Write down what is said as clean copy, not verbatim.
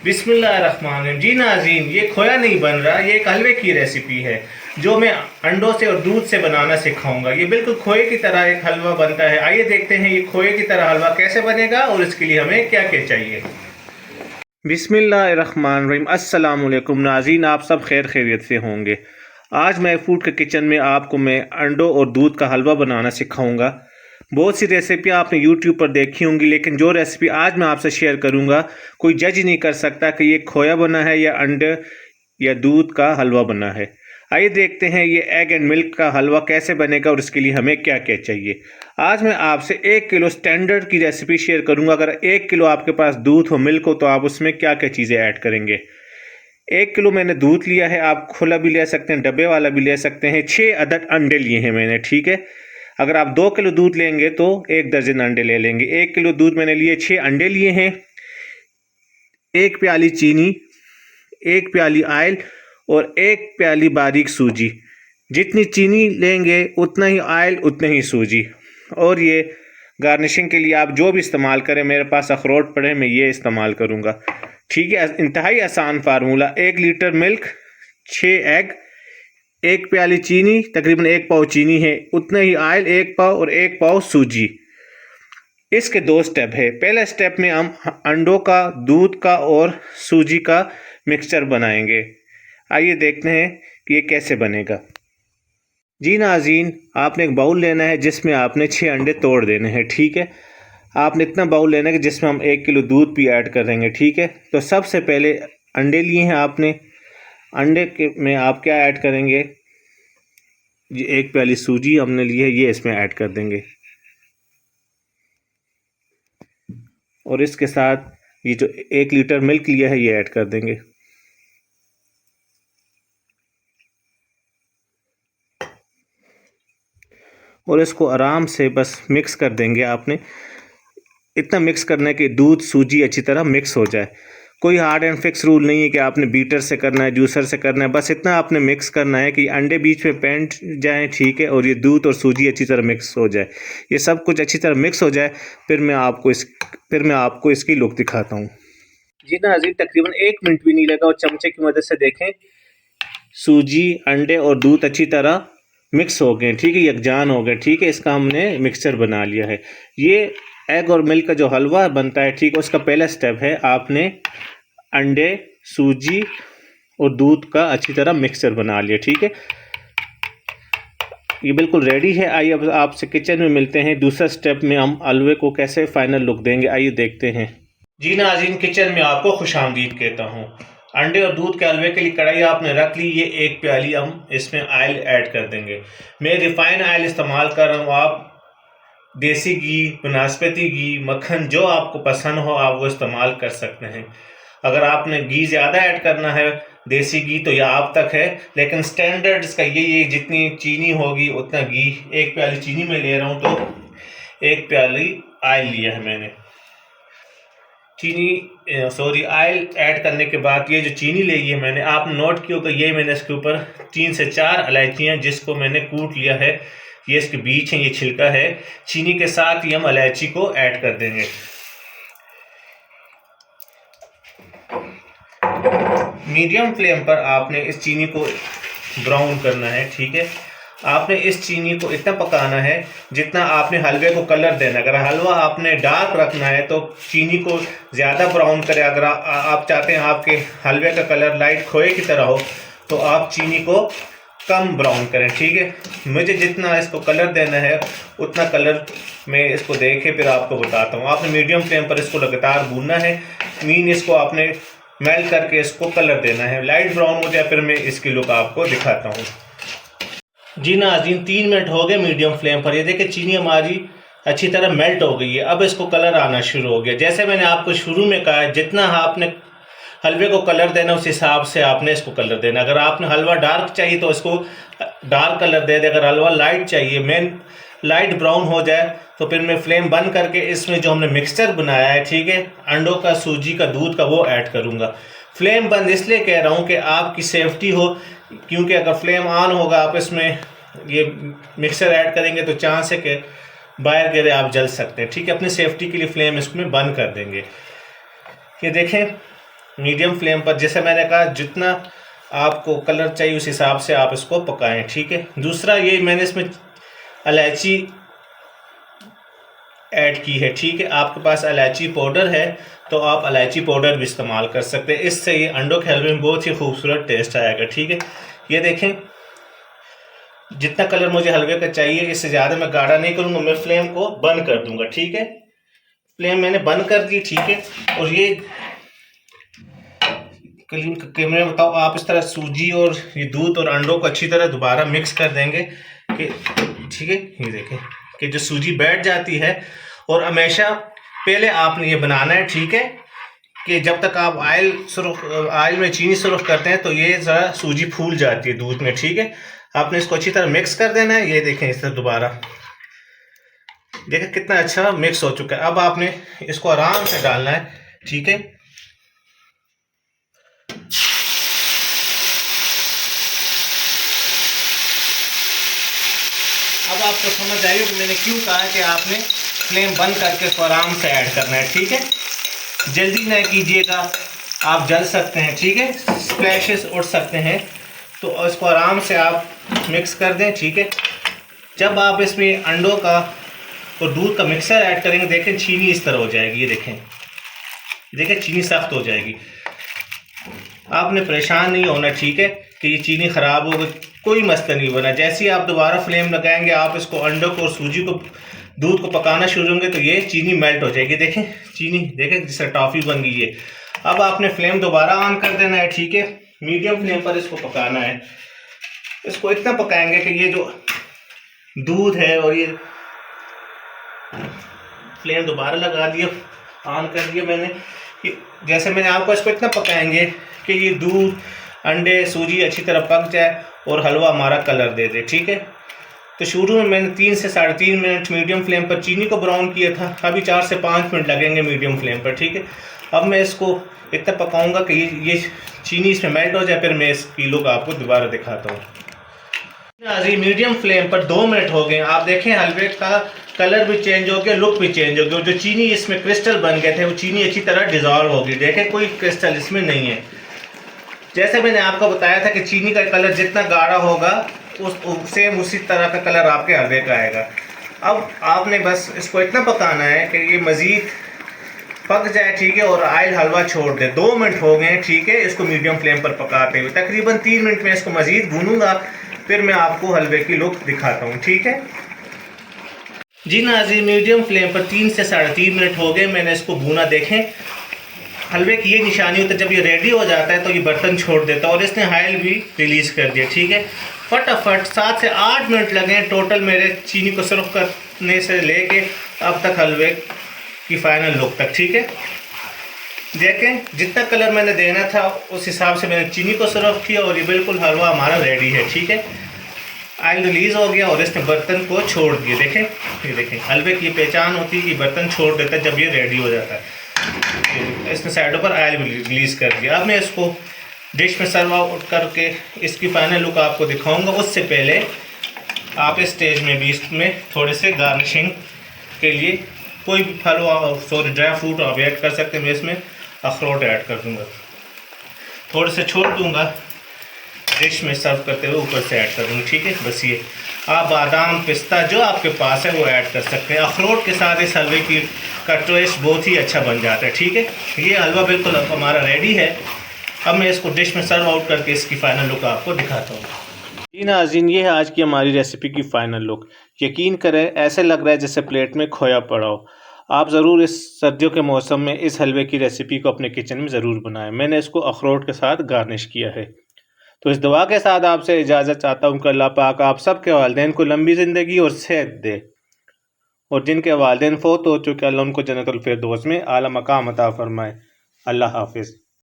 बिस्मिल्लाहिर्रहमानिर्रहीम। जी नाज़रीन, ये खोया नहीं बन रहा, ये एक हलवे की रेसिपी है जो मैं अंडों से और दूध से बनाना सिखाऊंगा। ये बिल्कुल खोए की तरह एक हलवा बनता है। आइए देखते हैं ये खोए की तरह हलवा कैसे बनेगा और इसके लिए हमें क्या क्या चाहिए। बिस्मिल्लाहिर्रहमानिर्रहीम। अस्सलाम वालेकुम नाज़रीन, आप सब खैर खैरियत से होंगे। आज मैं फूड के किचन में आपको मैं अंडों और दूध का हलवा बनाना सिखाऊंगा। बहुत सी रेसिपी आपने यूट्यूब पर देखी होंगी, लेकिन जो रेसिपी आज मैं आपसे शेयर करूंगा कोई जज नहीं कर सकता कि ये खोया बना है या अंडे या दूध का हलवा बना है। आइए देखते हैं ये एग एंड मिल्क का हलवा कैसे बनेगा और इसके लिए हमें क्या क्या चाहिए। आज मैं आपसे 1 किलो स्टैंडर्ड की रेसिपी शेयर करूंगा। अगर 1 किलो आपके पास दूध हो, मिल्क हो, तो आप उसमें क्या क्या चीज़ें ऐड करेंगे। 1 किलो मैंने दूध लिया है, आप खुला भी ले सकते हैं, डब्बे वाला भी ले सकते हैं। 6 अदद अंडे लिए हैं मैंने, ठीक है। अगर आप 2 किलो दूध लेंगे तो 1 दर्जन अंडे ले लेंगे। 1 किलो दूध मैंने लिए, 6 अंडे लिए हैं, 1 प्याली चीनी, 1 प्याली ऑयल और 1 प्याली बारीक सूजी। जितनी चीनी लेंगे उतना ही ऑयल, उतने ही सूजी। और ये गार्निशिंग के लिए आप जो भी इस्तेमाल करें, मेरे पास अखरोट पड़े, मैं ये इस्तेमाल करूँगा, ठीक है। इंतहाई आसान फार्मूला। 1 लीटर मिल्क, 6 एग, 1 प्याली चीनी, तकरीबन 1 पाव चीनी है, उतना ही ऑयल 1 पाव और 1 पाव सूजी। इसके 2 स्टेप है। पहला स्टेप में हम अंडों का, दूध का और सूजी का मिक्सचर बनाएंगे। आइए देखते हैं कि ये कैसे बनेगा। जी नाज़रीन, आपने एक बाउल लेना है जिसमें आपने 6 अंडे तोड़ देने हैं, ठीक है। आपने इतना बाउल लेना है कि जिसमें हम 1 किलो दूध भी ऐड कर देंगे, ठीक है। तो सबसे पहले अंडे लिए हैं आपने। अंडे के में आप क्या ऐड करेंगे, ये 1 प्याली सूजी हमने ली है, ये इसमें ऐड कर देंगे। और इसके साथ ये जो 1 लीटर मिल्क लिया है ये ऐड कर देंगे। और इसको आराम से बस मिक्स कर देंगे। आपने इतना मिक्स करना है कि दूध सूजी अच्छी तरह मिक्स हो जाए। कोई हार्ड एंड फिक्स रूल नहीं है कि आपने बीटर से करना है, जूसर से करना है। बस इतना आपने मिक्स करना है कि अंडे बीच में पैंट जाएं, ठीक है, और ये दूध और सूजी अच्छी तरह मिक्स हो जाए। ये सब कुछ अच्छी तरह मिक्स हो जाए, फिर मैं आपको इसकी लुक दिखाता हूँ। जी नाज़रीन, तकरीबन 1 मिनट भी नहीं लगा और चमचे की मदद से देखें सूजी, अंडे और दूध अच्छी तरह मिक्स हो गए, ठीक है, यकजान हो गए, ठीक है। इसका हमने मिक्सचर बना लिया है। ये एग और मिल्क का जो हलवा बनता है, ठीक है, उसका पहला स्टेप है आपने अंडे, सूजी और दूध का अच्छी तरह मिक्सचर बना लिया, ठीक है। ये बिल्कुल रेडी है। आइए अब आपसे किचन में मिलते हैं। दूसरा स्टेप में हम हलवे को कैसे फाइनल लुक देंगे, आइए देखते हैं। जी नाज़रीन, किचन में आपको खुशामदीद कहता हूँ। अंडे और दूध के हलवे के लिए कढ़ाई आपने रख ली। ये 1 प्याली हम इसमें ऑयल ऐड कर देंगे। मैं रिफाइंड ऑयल इस्तेमाल कर रहा हूँ। आप देसी घी, बनास्पति घी, मक्खन जो आपको पसंद हो आप वो इस्तेमाल कर सकते हैं। अगर आपने घी ज़्यादा ऐड करना है, देसी घी, तो यह आप तक है, लेकिन स्टैंडर्ड इसका यही है, जितनी चीनी होगी उतना घी। 1 प्याली चीनी में ले रहा हूँ तो 1 प्याली ऑयल लिया है मैंने। ऑयल ऐड करने के बाद ये जो चीनी ली है मैंने, आपने नोट किया होगा, ये मैंने इसके ऊपर 3 से 4 इलायचियाँ जिसको मैंने कूट लिया है, ये इसके बीच है, ये छिलका है। चीनी के साथ ही हम इलायची को ऐड कर देंगे। मीडियम फ्लेम पर आपने इस चीनी को ब्राउन करना है, ठीक है। आपने इस चीनी को इतना पकाना है जितना आपने हलवे को कलर देना है। अगर हलवा आपने डार्क रखना है तो चीनी को ज़्यादा ब्राउन करें। अगर आप चाहते हैं आपके हलवे का कलर लाइट खोए की तरह हो तो आप चीनी को कम ब्राउन करें, ठीक है। मुझे जितना इसको कलर देना है उतना कलर मैं इसको देखे फिर आपको बताता हूँ। आपने मीडियम फ्लेम पर इसको लगातार भूनना है। इसको आपने मेल्ट करके इसको कलर देना है। लाइट ब्राउन हो जाए फिर मैं इसकी लुक आपको दिखाता हूँ। जी नाज़रीन, 3 मिनट हो गए मीडियम फ्लेम पर। ये देखिए चीनी हमारी अच्छी तरह मेल्ट हो गई है। अब इसको कलर आना शुरू हो गया। जैसे मैंने आपको शुरू में कहा है, जितना आपने हलवे को कलर देना उस हिसाब से आपने इसको कलर देना। अगर आपने हलवा डार्क चाहिए तो इसको डार्क कलर दे दे। अगर हलवा लाइट चाहिए, लाइट ब्राउन हो जाए तो फिर मैं फ्लेम बंद करके इसमें जो हमने मिक्सचर बनाया है, ठीक है, अंडों का, सूजी का, दूध का, वो ऐड करूँगा। फ्लेम बंद इसलिए कह रहा हूँ कि आपकी सेफ्टी हो, क्योंकि अगर फ्लेम ऑन होगा आप इसमें ये मिक्सचर ऐड करेंगे तो चांस है कि बाहर गिरे आप जल सकते हैं, ठीक है। अपनी सेफ्टी के लिए फ्लेम इसमें बंद कर देंगे। ये देखें मीडियम फ्लेम पर, जैसे मैंने कहा जितना आपको कलर चाहिए उस हिसाब से आप इसको पकाएं, ठीक है। दूसरा ये मैंने इसमें इलायची ऐड की है, ठीक है। आपके पास इलायची पाउडर है तो आप इलायची पाउडर भी इस्तेमाल कर सकते हैं, इससे ये अंडों के हलवे में बहुत ही खूबसूरत टेस्ट आएगा, ठीक है। ये देखें जितना कलर मुझे हलवे का चाहिए, इससे ज़्यादा मैं गाढ़ा नहीं करूँगा, मैं फ्लेम को बंद कर दूंगा, ठीक है। फ्लेम मैंने बंद कर दी, ठीक है। और ये कैमरे में बताओ, आप इस तरह सूजी और ये दूध और अंडों को अच्छी तरह दोबारा मिक्स कर देंगे कि, ठीक है। ये देखें कि जो सूजी बैठ जाती है, और हमेशा पहले आपने ये बनाना है, ठीक है, कि जब तक आप आयल में चीनी सुरख करते हैं तो ये ज़रा सूजी फूल जाती है दूध में, ठीक है। आपने इसको अच्छी तरह मिक्स कर देना है। ये देखें इस तरह दोबारा देखें कितना अच्छा मिक्स हो चुका है। अब आपने इसको आराम से डालना है, ठीक है। अब आपको समझ आएगी कि मैंने क्यों कहा कि आपने फ्लेम बंद करके इसको आराम से ऐड करना है, ठीक है। जल्दी ना कीजिएगा, आप जल सकते हैं, ठीक है, स्प्लैशेस उड़ सकते हैं, तो इसको आराम से आप मिक्स कर दें, ठीक है। जब आप इसमें अंडों का और दूध का मिक्सर ऐड करेंगे, देखें चीनी इस तरह हो जाएगी, ये देखें चीनी सख्त हो जाएगी। आपने परेशान नहीं होना, ठीक है, कि ये चीनी ख़राब हो गई, कोई मसला नहीं बना। जैसे ही आप दोबारा फ्लेम लगाएंगे, आप इसको अंडों को और सूजी को दूध को पकाना शुरू होंगे तो ये चीनी मेल्ट हो जाएगी। देखें चीनी, देखें जिस तरह टॉफ़ी बन गई है। अब आपने फ्लेम दोबारा ऑन कर देना है, ठीक है। मीडियम फ्लेम पर इसको पकाना है। इसको इतना पकाएंगे कि ये जो दूध है, और ये फ्लेम दोबारा लगा दिया, ऑन कर दिया मैंने, जैसे मैंने आपको इसको इतना पकाएंगे कि ये दूध, अंडे, सूजी अच्छी तरह पक जाए और हलवा हमारा कलर दे दे, ठीक है। तो शुरू में मैंने 3 से 3.5 मिनट मीडियम फ्लेम पर चीनी को ब्राउन किया था, अभी 4 से 5 मिनट लगेंगे मीडियम फ्लेम पर, ठीक है। अब मैं इसको इतना पकाऊंगा कि ये चीनी इसमें मेल्ट हो जाए, फिर मैं इस किलो का आपको दोबारा दिखाता हूँ। जी मीडियम फ्लेम पर 2 मिनट हो गए। आप देखें हलवे का कलर भी चेंज हो गया, लुक भी चेंज हो गया। जो चीनी इसमें क्रिस्टल बन गए थे वो चीनी अच्छी तरह डिजॉल्व हो गई, देखें कोई क्रिस्टल इसमें नहीं है। जैसे मैंने आपको बताया था कि चीनी का कलर जितना गाढ़ा होगा सेम उसी तरह का कलर आपके हलवे का आएगा। अब आपने बस इसको इतना पकाना है कि ये मज़ीद पक जाए, ठीक है, और आयल हलवा छोड़ दे। 2 मिनट हो गए, ठीक है, इसको मीडियम फ्लेम पर पकाते हुए। तकरीबन 3 मिनट में इसको मज़ीद भूनूंगा, फिर मैं आपको हलवे की लुक दिखाता हूँ, ठीक है जी नाज़रीन। मीडियम फ्लेम पर 3 से 3.5 मिनट हो गए, मैंने इसको भूना। देखें हलवे की ये निशानी होती है, जब ये रेडी हो जाता है तो ये बर्तन छोड़ देता है, और इसने ऑयल भी रिलीज़ कर दिया, ठीक है। फटाफट 7 से 8 मिनट लगे टोटल मेरे चीनी को सुरख करने से लेके अब तक हलवे की फाइनल लुक तक, ठीक है। देखें जितना कलर मैंने देना था उस हिसाब से मैंने चीनी को सुरख किया, और ये बिल्कुल हलवा हमारा रेडी है, ठीक है। ऑयल रिलीज़ हो गया और इसने बर्तन को छोड़ दिया। देखें ये देखें हलवे की पहचान होती है कि बर्तन छोड़ देता है जब ये रेडी हो जाता है। इसने साइडों पर ऑयल रिलीज़ कर दिया। अब मैं इसको डिश में सर्व आउट करके इसकी फाइनल लुक आपको दिखाऊंगा। उससे पहले आप इस स्टेज में भी इसमें थोड़े से गार्निशिंग के लिए कोई भी फल सॉरी ड्राई फ्रूट आप ऐड कर सकते हैं। मैं इसमें अखरोट ऐड कर दूंगा, थोड़े से छोड़ दूंगा, डिश में सर्व करते हुए ऊपर से ऐड कर दूँगा, ठीक है। बस ये आप बादाम, पिस्ता जो आपके पास है वो ऐड कर सकते हैं। अखरोट के साथ इस हलवे की का टेस्ट बहुत ही अच्छा बन जाता है, ठीक है। ये हलवा बिल्कुल अब हमारा रेडी है। अब मैं इसको डिश में सर्व आउट करके इसकी फ़ाइनल लुक आपको दिखाता हूँ। जी नाज़रीन, ये है आज की हमारी रेसिपी की फ़ाइनल लुक। यकीन करें ऐसे लग रहा है जैसे प्लेट में खोया पड़ा हो। आप ज़रूर इस सर्दियों के मौसम में इस हलवे की रेसिपी को अपने किचन में ज़रूर बनाएं। मैंने इसको अखरोट के साथ गार्निश किया है। तो इस दुआ के साथ आपसे इजाज़त चाहता हूँ कि अल्लाह पाक आप सब के वालिदैन को लंबी ज़िंदगी और सेहत दे, और जिनके वालिदैन फ़ौत हो चुके अल्लाह उनको जन्नतुल फिरदौस में आला मकाम अता फ़रमाए। अल्लाह हाफ़िज़।